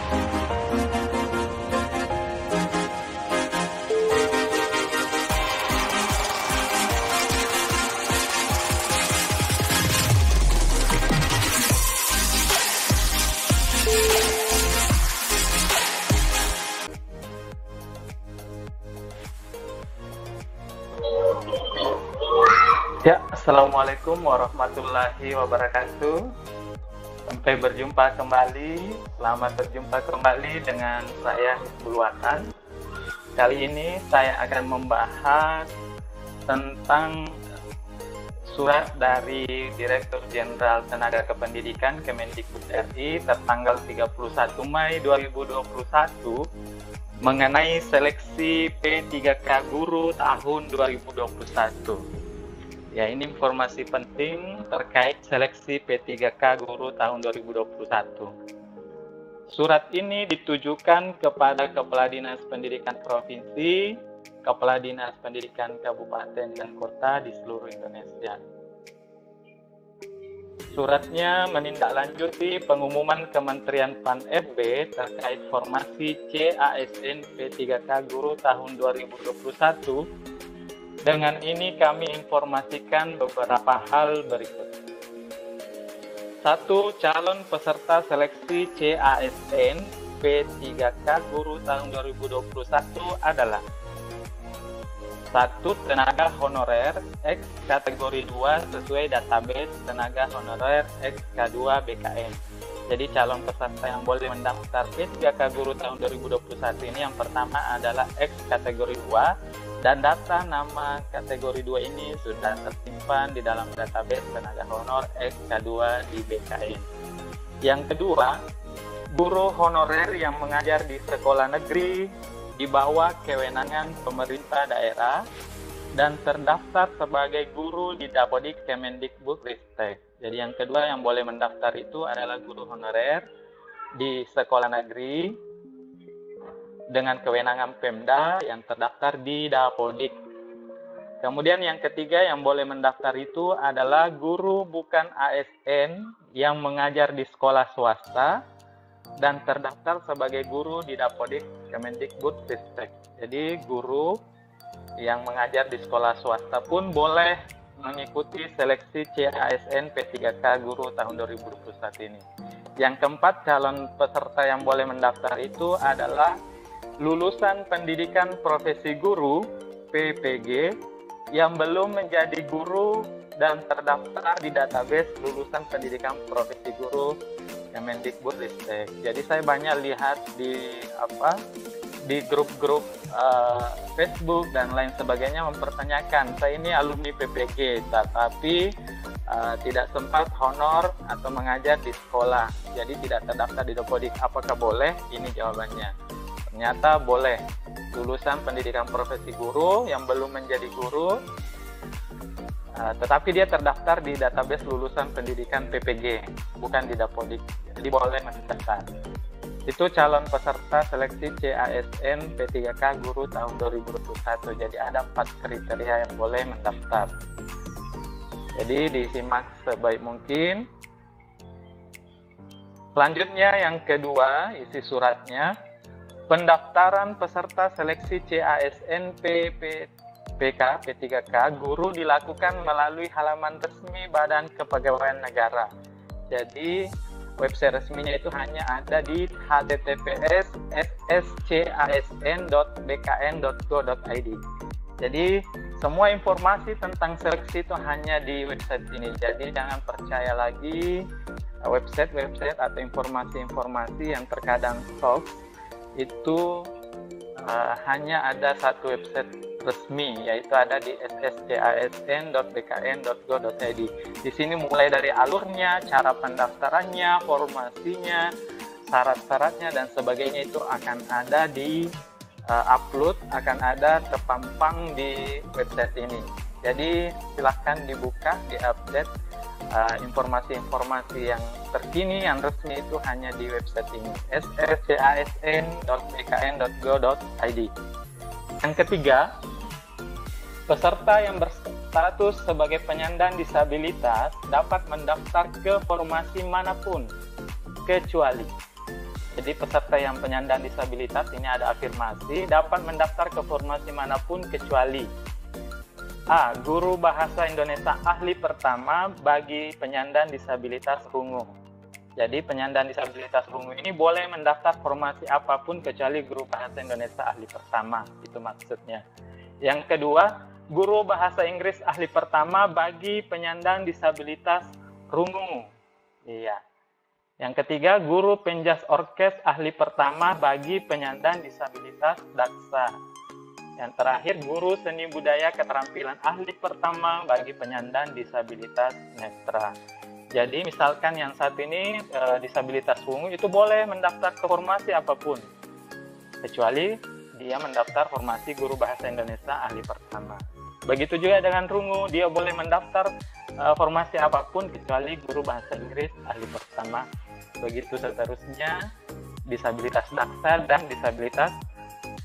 Ya, Assalamualaikum warahmatullahi wabarakatuh. Sampai berjumpa kembali. Selamat berjumpa kembali dengan saya Hizbul Watan. Kali ini saya akan membahas tentang surat dari Direktur Jenderal Tenaga Kependidikan Kemendikbud RI tertanggal 31 Mei 2021 mengenai seleksi P3K guru tahun 2021. Ya, ini informasi penting terkait seleksi P3K guru tahun 2021. Surat ini ditujukan kepada Kepala Dinas Pendidikan Provinsi, Kepala Dinas Pendidikan Kabupaten dan Kota di seluruh Indonesia. Suratnya menindaklanjuti pengumuman Kementerian PAN-FB terkait formasi CASN P3K guru tahun 2021. Dengan ini kami informasikan beberapa hal berikut. 1. Calon peserta seleksi CASN P3K guru tahun 2021 adalah 1. Tenaga honorer X kategori 2 sesuai database tenaga honorer X K2 BKN. Jadi calon peserta yang boleh mendaftar P3K guru tahun 2021 ini yang pertama adalah X kategori 2 dan data nama kategori 2 ini sudah tersimpan di dalam database tenaga honor X K2 di BKN. Yang kedua, guru honorer yang mengajar di sekolah negeri di bawah kewenangan pemerintah daerah dan terdaftar sebagai guru di Dapodik Kemendikbudristek. Jadi yang kedua yang boleh mendaftar itu adalah guru honorer di sekolah negeri dengan kewenangan Pemda yang terdaftar di Dapodik. Kemudian yang ketiga yang boleh mendaftar itu adalah guru bukan ASN yang mengajar di sekolah swasta dan terdaftar sebagai guru di Dapodik Kemendikbudristek. Jadi guru yang mengajar di sekolah swasta pun boleh mengikuti seleksi CASN P3K guru tahun 2021 ini. Yang keempat, calon peserta yang boleh mendaftar itu adalah lulusan pendidikan profesi guru PPG yang belum menjadi guru dan terdaftar di database lulusan pendidikan profesi guru Kemendikbudristek. Jadi saya banyak lihat di grup-grup Facebook dan lain sebagainya mempertanyakan, saya ini alumni PPG tetapi tidak sempat honor atau mengajar di sekolah, jadi tidak terdaftar di Dapodik. Apakah boleh? Ini jawabannya. Ternyata boleh. Lulusan pendidikan profesi guru yang belum menjadi guru tetapi dia terdaftar di database lulusan pendidikan PPG, bukan di Dapodik. Jadi boleh mendaftar. Itu calon peserta seleksi CASN P3K guru tahun 2021. Jadi ada 4 kriteria yang boleh mendaftar. Jadi disimak sebaik mungkin. Selanjutnya yang kedua, isi suratnya. Pendaftaran peserta seleksi CASN PPK P3K guru dilakukan melalui halaman resmi Badan Kepegawaian Negara. Jadi website resminya itu hanya ada di https://scasn.bkn.go.id. Jadi semua informasi tentang seleksi itu hanya di website ini. Jadi jangan percaya lagi website-website atau informasi-informasi yang terkadang hoax. Itu hanya ada satu website resmi, yaitu ada di sscasn.bkn.go.id. Di sini mulai dari alurnya, cara pendaftarannya, formasinya, syarat-syaratnya dan sebagainya itu akan ada di upload, akan ada terpampang di website ini. Jadi silahkan dibuka, diupdate informasi-informasi yang terkini, yang resmi itu hanya di website ini, sscasn.bkn.go.id. Yang ketiga, peserta yang berstatus sebagai penyandang disabilitas dapat mendaftar ke formasi manapun, kecuali Jadi peserta yang penyandang disabilitas ini ada afirmasi dapat mendaftar ke formasi manapun kecuali A. Guru Bahasa Indonesia ahli pertama bagi penyandang disabilitas rungu. Jadi penyandang disabilitas rungu ini boleh mendaftar formasi apapun kecuali guru Bahasa Indonesia ahli pertama. Itu maksudnya. Yang kedua, Guru Bahasa Inggris ahli pertama bagi penyandang disabilitas rungu. Iya. Yang ketiga, Guru Penjas Orkes ahli pertama bagi penyandang disabilitas daksa. Yang terakhir, Guru Seni Budaya Keterampilan ahli pertama bagi penyandang disabilitas netra. Jadi misalkan yang satu ini disabilitas rungu itu boleh mendaftar ke formasi apapun, kecuali dia mendaftar formasi Guru Bahasa Indonesia ahli pertama. Begitu juga dengan rungu, dia boleh mendaftar formasi apapun kecuali Guru Bahasa Inggris ahli pertama. Begitu seterusnya disabilitas daksa dan disabilitas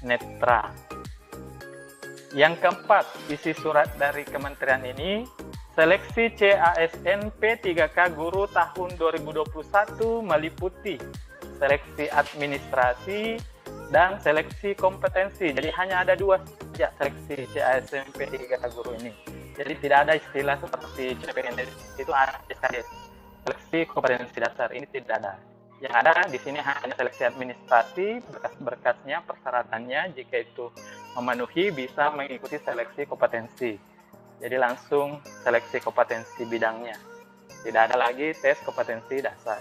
netra. Yang keempat, isi surat dari kementerian ini, seleksi CASN P3K Guru tahun 2021 meliputi seleksi administrasi dan seleksi kompetensi. Jadi hanya ada dua saja seleksi CASN P3K Guru ini. Jadi tidak ada istilah seperti CPNS itu ada SKS. Seleksi kompetensi dasar ini tidak ada. Yang ada di sini hanya seleksi administrasi, berkas-berkasnya, persyaratannya, jika itu memenuhi bisa mengikuti seleksi kompetensi. Jadi langsung seleksi kompetensi bidangnya. Tidak ada lagi tes kompetensi dasar.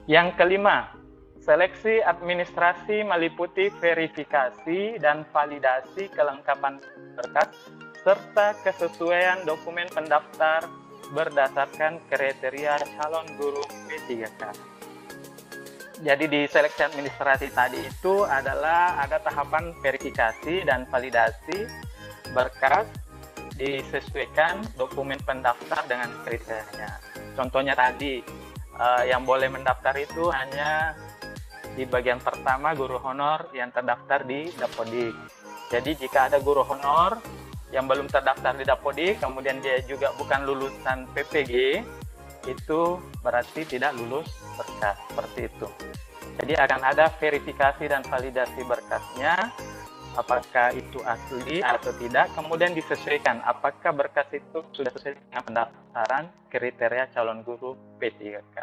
Yang kelima, seleksi administrasi meliputi verifikasi dan validasi kelengkapan berkas serta kesesuaian dokumen pendaftar berdasarkan kriteria calon guru P3K. Jadi di seleksi administrasi tadi itu adalah ada tahapan verifikasi dan validasi berkas, disesuaikan dokumen pendaftar dengan kriterianya. Contohnya tadi, yang boleh mendaftar itu hanya di bagian pertama guru honor yang terdaftar di Dapodik. Jadi jika ada guru honor yang belum terdaftar di Dapodik, kemudian dia juga bukan lulusan PPG, itu berarti tidak lulus berkas, seperti itu. Jadi akan ada verifikasi dan validasi berkasnya, apakah itu asli atau tidak, kemudian disesuaikan apakah berkas itu sudah sesuai dengan pendaftaran kriteria calon guru P3K.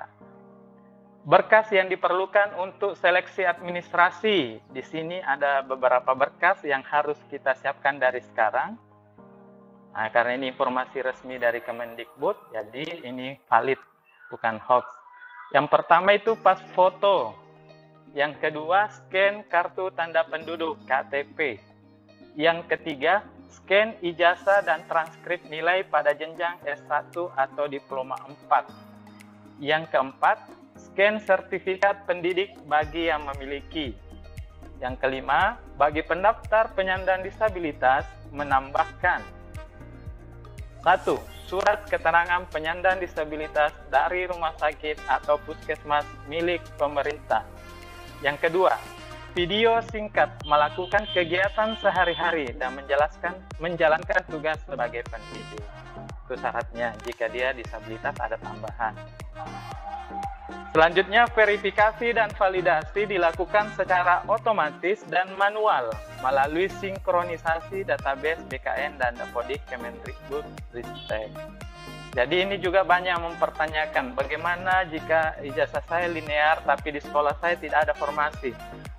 Berkas yang diperlukan untuk seleksi administrasi, di sini ada beberapa berkas yang harus kita siapkan dari sekarang. Nah, karena ini informasi resmi dari Kemendikbud, jadi ini valid, bukan hoax. Yang pertama itu pas foto. Yang kedua, scan kartu tanda penduduk KTP. Yang ketiga, scan ijazah dan transkrip nilai pada jenjang S1 atau diploma 4. Yang keempat, scan sertifikat pendidik bagi yang memiliki. Yang kelima, bagi pendaftar penyandang disabilitas menambahkan 1. Surat keterangan penyandang disabilitas dari rumah sakit atau puskesmas milik pemerintah. Yang kedua, video singkat melakukan kegiatan sehari-hari dan menjalankan tugas sebagai pendidik. Itu syaratnya, jika dia disabilitas ada tambahan. Selanjutnya, verifikasi dan validasi dilakukan secara otomatis dan manual melalui sinkronisasi database BKN dan Dapodik Kemendikbudristek. Jadi ini juga banyak mempertanyakan bagaimana jika ijazah saya linear tapi di sekolah saya tidak ada formasi.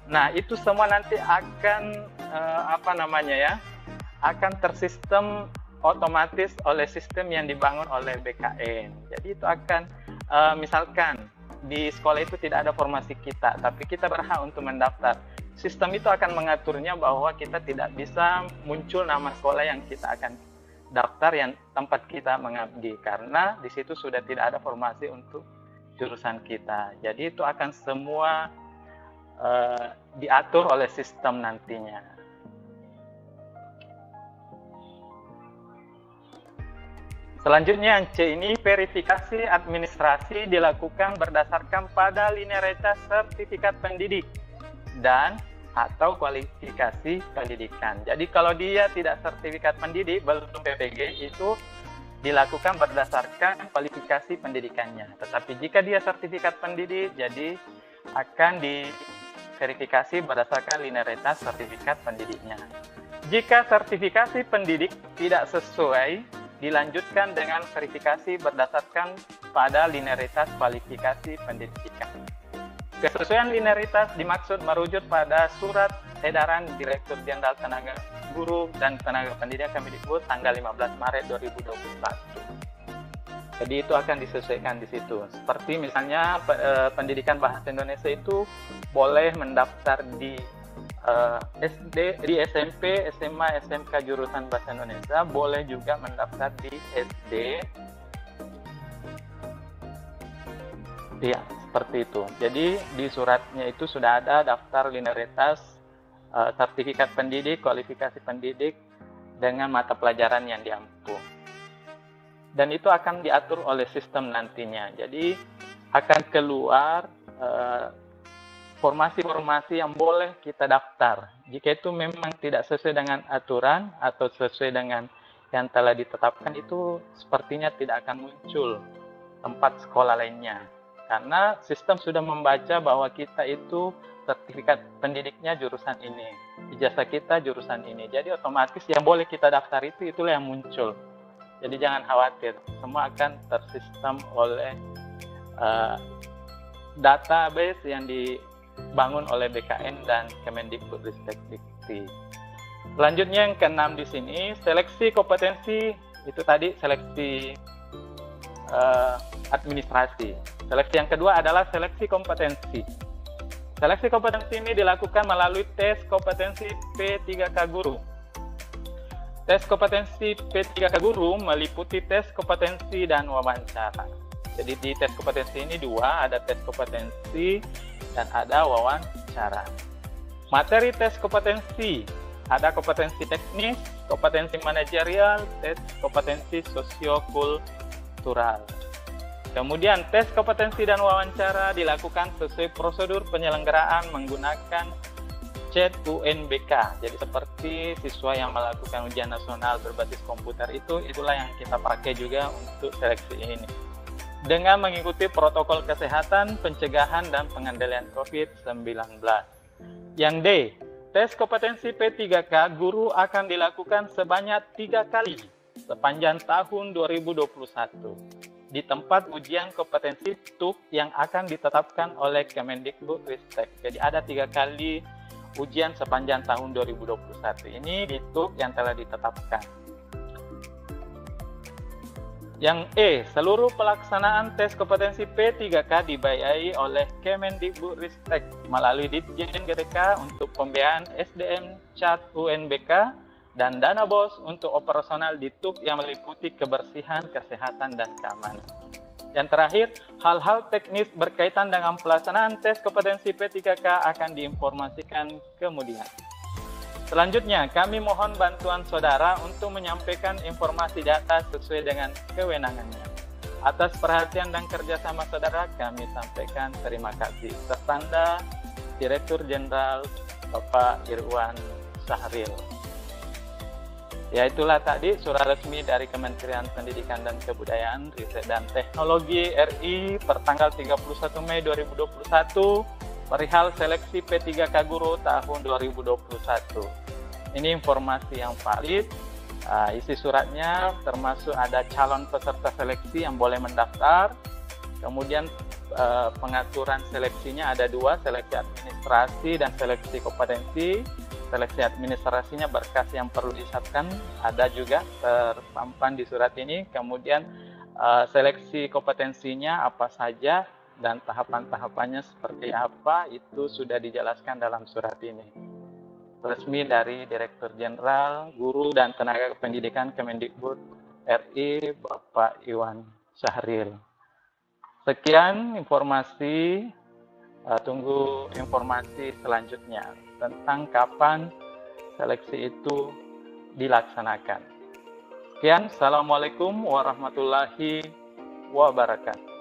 Nah, itu semua nanti akan akan tersistem otomatis oleh sistem yang dibangun oleh BKN. Jadi itu akan misalkan di sekolah itu tidak ada formasi kita, tapi kita berhak untuk mendaftar. Sistem itu akan mengaturnya bahwa kita tidak bisa muncul nama sekolah yang kita akan daftar yang tempat kita mengabdi, karena di situ sudah tidak ada formasi untuk jurusan kita. Jadi itu akan semua diatur oleh sistem nantinya. Selanjutnya yang C ini, verifikasi administrasi dilakukan berdasarkan pada linearitas sertifikat pendidik dan atau kualifikasi pendidikan. Jadi kalau dia tidak sertifikat pendidik, belum PPG, itu dilakukan berdasarkan kualifikasi pendidikannya. Tetapi jika dia sertifikat pendidik, jadi akan diverifikasi berdasarkan linearitas sertifikat pendidiknya. Jika sertifikasi pendidik tidak sesuai, dilanjutkan dengan verifikasi berdasarkan pada linearitas kualifikasi pendidikan. Kesesuaian linearitas dimaksud merujuk pada surat edaran Direktur Jenderal Tenaga Guru dan Tenaga Pendidikan Kemendikbud tanggal 15 Maret 2021. Jadi itu akan disesuaikan di situ. Seperti misalnya pendidikan bahasa Indonesia itu boleh mendaftar di SD, di SMP, SMA, SMK jurusan bahasa Indonesia, boleh juga mendaftar di SD. Iya, seperti itu. Jadi di suratnya itu sudah ada daftar linearitas sertifikat pendidik, kualifikasi pendidik dengan mata pelajaran yang diampu. Dan itu akan diatur oleh sistem nantinya. Jadi akan keluar formasi-formasi yang boleh kita daftar. Jika itu memang tidak sesuai dengan aturan atau sesuai dengan yang telah ditetapkan, itu sepertinya tidak akan muncul tempat sekolah lainnya. Karena sistem sudah membaca bahwa kita itu sertifikat pendidiknya jurusan ini, ijazah kita jurusan ini. Jadi otomatis yang boleh kita daftar itu, itulah yang muncul. Jadi jangan khawatir, semua akan tersistem oleh database yang dibangun oleh BKN dan Kemendikbudristek Dikti. Selanjutnya yang keenam di sini, seleksi kompetensi, itu tadi seleksi administrasi. Seleksi yang kedua adalah seleksi kompetensi. Seleksi kompetensi ini dilakukan melalui tes kompetensi P3K Guru. Tes kompetensi P3K Guru meliputi tes kompetensi dan wawancara. Jadi di tes kompetensi ini dua, ada tes kompetensi dan ada wawancara. Materi tes kompetensi, ada kompetensi teknis, kompetensi manajerial, tes kompetensi sosiokultural. Kemudian tes kompetensi dan wawancara dilakukan sesuai prosedur penyelenggaraan menggunakan CET UNBK. Jadi seperti siswa yang melakukan ujian nasional berbasis komputer itulah yang kita pakai juga untuk seleksi ini. Dengan mengikuti protokol kesehatan, pencegahan dan pengendalian COVID-19. Yang D, tes kompetensi P3K Guru akan dilakukan sebanyak 3 kali sepanjang tahun 2021 di tempat ujian kompetensi TUK yang akan ditetapkan oleh Kemendikbudristek. Jadi ada 3 kali ujian sepanjang tahun 2021 ini di TUK yang telah ditetapkan. Yang E, seluruh pelaksanaan tes kompetensi P3K dibiayai oleh Kemendikbudristek melalui Ditjen GTK untuk pembiayaan SDM CAT UNBK dan dana BOS untuk operasional di TUK yang meliputi kebersihan, kesehatan, dan keamanan. Yang terakhir, hal-hal teknis berkaitan dengan pelaksanaan tes kompetensi P3K akan diinformasikan kemudian. Selanjutnya, kami mohon bantuan saudara untuk menyampaikan informasi data sesuai dengan kewenangannya. Atas perhatian dan kerjasama saudara, kami sampaikan terima kasih. Tertanda Direktur Jenderal Bapak Irwan Syahril. Ya, itulah tadi surat resmi dari Kementerian Pendidikan dan Kebudayaan, Riset dan Teknologi RI pertanggal 31 Mei 2021 perihal seleksi P3K Guru tahun 2021. Ini informasi yang valid. Isi suratnya termasuk ada calon peserta seleksi yang boleh mendaftar. Kemudian pengaturan seleksinya ada 2, seleksi administrasi dan seleksi kompetensi. Seleksi administrasinya berkas yang perlu disiapkan ada juga terpampang di surat ini. Kemudian seleksi kompetensinya apa saja dan tahapan-tahapannya seperti apa itu sudah dijelaskan dalam surat ini. Resmi dari Direktur Jenderal Guru dan Tenaga Pendidikan Kemendikbud RI Bapak Irwan Syahril. Sekian informasi. Tunggu informasi selanjutnya tentang kapan seleksi itu dilaksanakan. Sekian, Assalamualaikum warahmatullahi wabarakatuh.